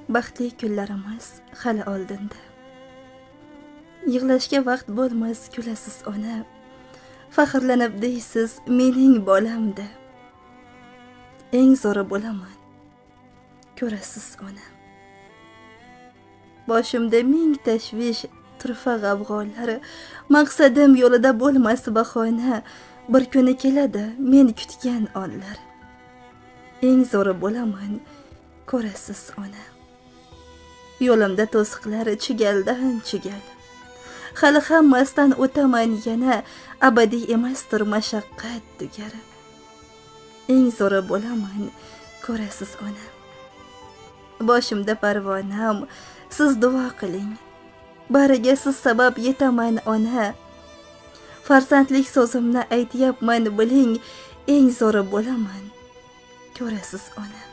Baxtli kunlarimiz hali oldinda. Yig'lashga vaqt bo'lmas kulasiz ona. Faxrlanib deysiz mening bolamda. Eng zo'ri bo'laman, ko'rasiz ona. Boshimda ming tashvish, turfa g'avg'olar, maqsadim yo'lida bo'lmas bahona. Bir kuni keladi men kutgan onlar. Eng zo'ri bo'laman, ko'rasiz ona. Yo'limda to'siqlar chigaldan chigal. Hali hammasdan o'taman yana, abadiy emasdir mashaqqat tugar. Eng zo'ri bo'laman, ko'rasiz ona. Boshimda parvonam, siz duo qiling. Bariga siz sabab yetaman ona. Farzandlik so'zimni aytyapman biling, eng zo'ri bo'laman, ko'rasiz ona.